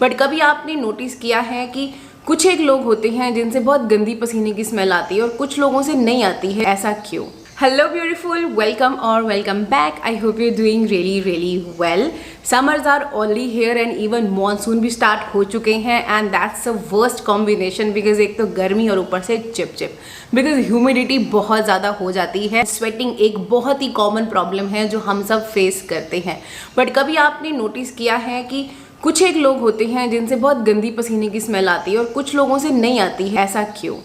But कभी आपने notice किया है कि कुछ एक लोग होते हैं जिनसे बहुत गंदी पसीने की स्मेल आती है और कुछ लोगों से नहीं आती है, ऐसा क्यों? हेलो ब्यूटीफुल, वेलकम और welcome back. I hope you doing really well. Summers are already here and even monsoon भी स्टार्ट हो चुके हैं and that's a worst combination because एक तो गर्मी और ऊपर से चिप बिकॉज ह्यूमिडिटी बहुत ज़्यादा हो जाती है। स्वेटिंग एक बहुत ही कॉमन प्रॉब्लम है जो हम सब फेस करते हैं। बट कभी आपने नोटिस किया है कि कुछ एक लोग होते हैं जिनसे बहुत गंदी पसीने की स्मेल आती है और कुछ लोगों से नहीं आती है, ऐसा क्यों?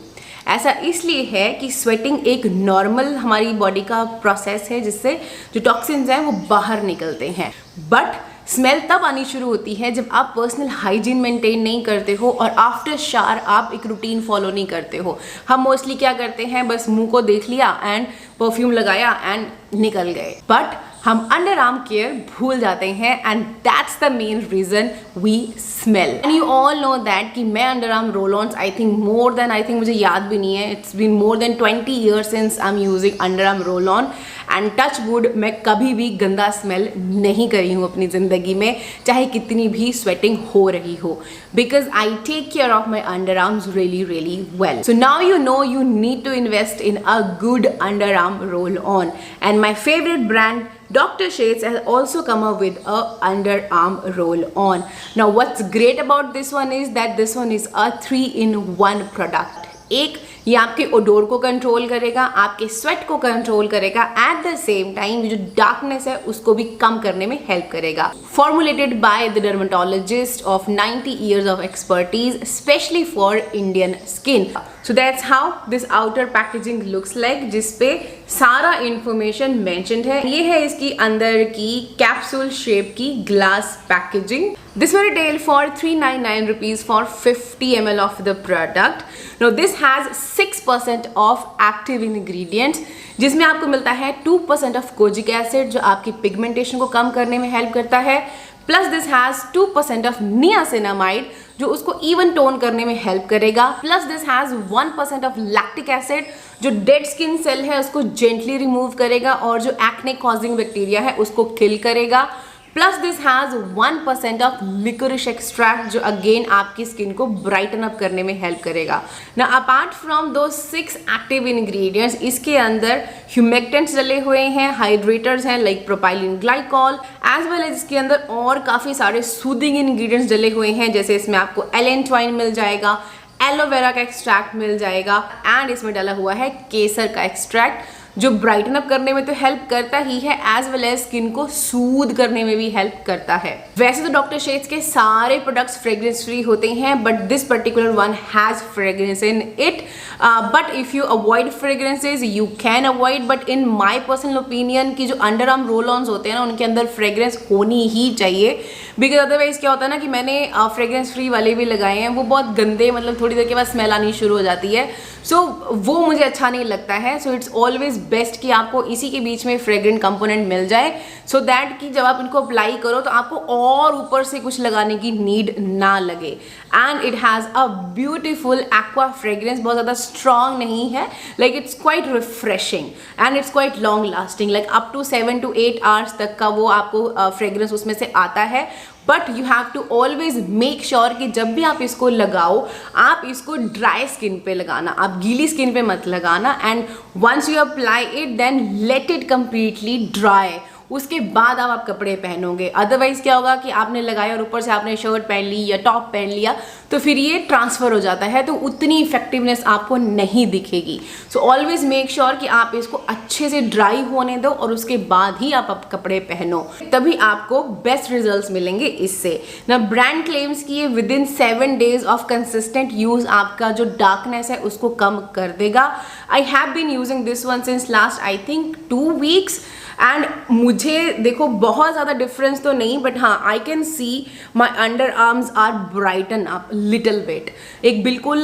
ऐसा इसलिए है कि स्वेटिंग एक नॉर्मल हमारी बॉडी का प्रोसेस है जिससे जो टॉक्सिन्स हैं वो बाहर निकलते हैं। बट स्मेल तब आनी शुरू होती है जब आप पर्सनल हाइजीन मेंटेन नहीं करते हो और आफ्टर शावर आप एक रूटीन फॉलो नहीं करते हो। हम मोस्टली क्या करते हैं, बस मुंह को देख लिया एंड परफ्यूम लगाया एंड निकल गए। बट हम अंडर आर्म केयर भूल जाते हैं and that's the main reason we smell. And you all know that कि मैं underarm roll ons I think मुझे याद भी नहीं है, it's been more than 20 years since I am using underarm roll on and touch wood मैं कभी भी गंदा स्मेल नहीं करी हूँ अपनी ज़िंदगी में, चाहे कितनी भी स्वेटिंग हो रही हो, because I take care of my underarms really well. So now you know you need to invest in a good underarm roll on and my favourite brand Dr. Shades has also come up with a underarm roll-on. Now what's great about this one is that this one is a 3-in-1 product. एक, ये आपके odour को control करेगा, आपके sweat को control करेगा, at the same time जो darkness है उसको भी कम करने में हेल्प करेगा। Formulated by the dermatologist of 90 years of expertise specially for Indian skin. So that's how this outer packaging looks like, जिसपे सारा इंफॉर्मेशन मेंशन्ड है। ये है इसकी अंदर की कैप्सूल शेप की glass packaging. This will retail for 399 rupees for 50 ml of the product. Now this has 6% of active ingredients, जिसमें आपको मिलता है 2% of kojic acid जो आपकी पिगमेंटेशन को कम करने में हेल्प करता है, plus this has 2% of niacinamide जो उसको इवन टोन करने में हेल्प करेगा, plus this has 1% of lactic acid जो डेड स्किन सेल है उसको जेंटली रिमूव करेगा और जो एक्ने कॉजिंग बैक्टीरिया है उसको किल करेगा, plus this has 1% of liquorice extract जो अगेन आपकी स्किन को ब्राइटन अप करने में हेल्प करेगा। ना अपार्ट फ्रॉम दो 6 एक्टिव इंग्रेडिएंट्स, इसके अंदर ह्यूमेक्टेंट्स डले हुए हैं, हाइड्रेटर्स हैं like propylene glycol, as well as इसके अंदर और काफ़ी सारे सूदिंग इंग्रेडिएंट्स डले हुए हैं, जैसे इसमें आपको एलेंट्वाइन मिल जाएगा, एलोवेरा का एक्सट्रैक्ट मिल जाएगा एंड इसमें डाला हुआ है केसर का एक्सट्रैक्ट जो ब्राइटन अप करने में तो हेल्प करता ही है एज वेल एज स्किन को सूद करने में भी हेल्प करता है। वैसे तो डॉक्टर शेड्स के सारे प्रोडक्ट्स फ्रेग्रेंस फ्री होते हैं but this particular one has fragrance in it, but if you avoid fragrances you can avoid, but in my personal opinion कि जो अंडर आर्म रोल ऑन्स होते हैं ना उनके अंदर फ्रेग्रेंस होनी ही चाहिए, बिकॉज अदरवाइज क्या होता है ना कि मैंने फ्रेग्रेंस फ्री वाले भी लगाए हैं, वो बहुत गंदे, मतलब थोड़ी देर के बाद स्मेल आनी शुरू हो जाती है, सो वो मुझे अच्छा नहीं लगता है। सो इट्स ऑलवेज बेस्ट कि आपको इसी के बीच में फ्रेग्रेंट कंपोनेंट मिल जाए सो दैट कि जब आप इनको अप्लाई करो तो आपको और ऊपर से कुछ लगाने की नीड ना लगे। And it has a beautiful aqua fragrance, बहुत ज़्यादा स्ट्रॉन्ग नहीं है, like it's quite refreshing and it's quite long lasting, like up to 7 to 8 hours तक का वो आपको फ्रेग्रेंस उसमें से आता है। But you have to always make sure कि जब भी आप इसको लगाओ आप इसको ड्राई स्किन पे लगाना, आप गीली स्किन पे मत लगाना, and once you apply it then let it completely dry, उसके बाद आप कपड़े पहनोगे। अदरवाइज क्या होगा कि आपने लगाया और ऊपर से आपने शर्ट पहन ली या टॉप पहन लिया तो फिर ये ट्रांसफ़र हो जाता है तो उतनी इफेक्टिवनेस आपको नहीं दिखेगी। सो ऑलवेज मेक श्योर कि आप इसको अच्छे से ड्राई होने दो और उसके बाद ही आप कपड़े पहनो, तभी आपको बेस्ट रिजल्ट्स मिलेंगे इससे। ना ब्रांड क्लेम्स कि ये within 7 days of consistent use आपका जो डार्कनेस है उसको कम कर देगा। I have been using this one since last I think 2 weeks and मुझे देखो बहुत ज़्यादा डिफरेंस तो नहीं, बट हाँ I can see my underarms are brighten up little bit. एक बिल्कुल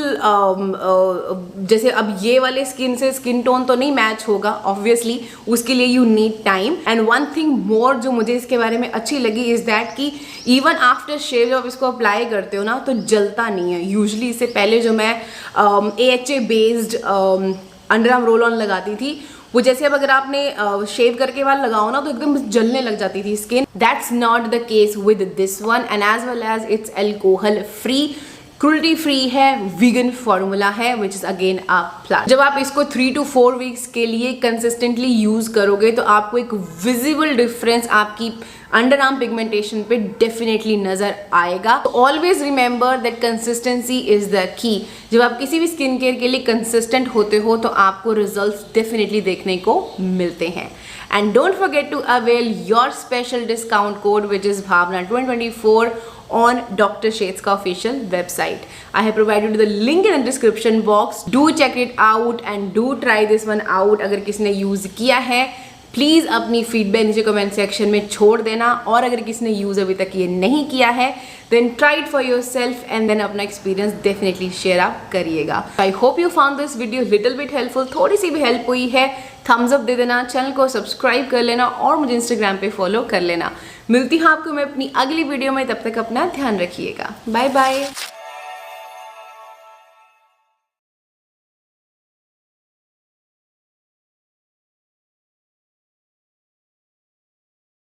जैसे अब ये वाले स्किन से स्किन टोन तो नहीं मैच होगा ऑब्वियसली, उसके लिए you need time. And one thing more जो मुझे इसके बारे में अच्छी लगी इज़ दैट कि इवन आफ्टर शेव जब इसको अप्लाई करते हो ना तो जलता नहीं है। यूजली इससे पहले जो मैं AHA based under arm roll on लगाती थी वो जैसे अब अगर आपने शेव करके बाल लगाओ ना तो एकदम जलने लग जाती थी skin. That's not the case with this one, and as well as it's alcohol free, cruelty free है, वीगन फॉर्मूला है, which is again a plus. जब आप इसको 3 to 4 वीक्स के लिए कंसिस्टेंटली यूज करोगे तो आपको एक विजिबल डिफरेंस आपकी अंडर आर्म पिगमेंटेशन पे डेफिनेटली नजर आएगा। Always remember that consistency is the key. जब आप किसी भी स्किन केयर के लिए कंसिस्टेंट होते हो तो आपको रिजल्ट्स डेफिनेटली देखने को मिलते हैं। And don't forget to avail your special discount code, which is Bhavna 2024 on Dr. Sheth's का official website. I have provided the link in the description box. Do check it out and do try this one out. अगर किसी ने use किया है please अपनी feedback नीचे comment section में छोड़ देना, और अगर किसी ने यूज़ अभी तक ये नहीं किया है then try it for yourself and then अपना एक्सपीरियंस डेफिनेटली शेयर अप करिएगा। I hope you found this video little bit helpful. थोड़ी सी भी हेल्प हुई है थम्स अप दे देना, चैनल को सब्सक्राइब कर लेना और मुझे इंस्टाग्राम पे फॉलो कर लेना। मिलती हूँ आपको मैं अपनी अगली वीडियो में, तब तक अपना ध्यान रखिएगा। Bye bye.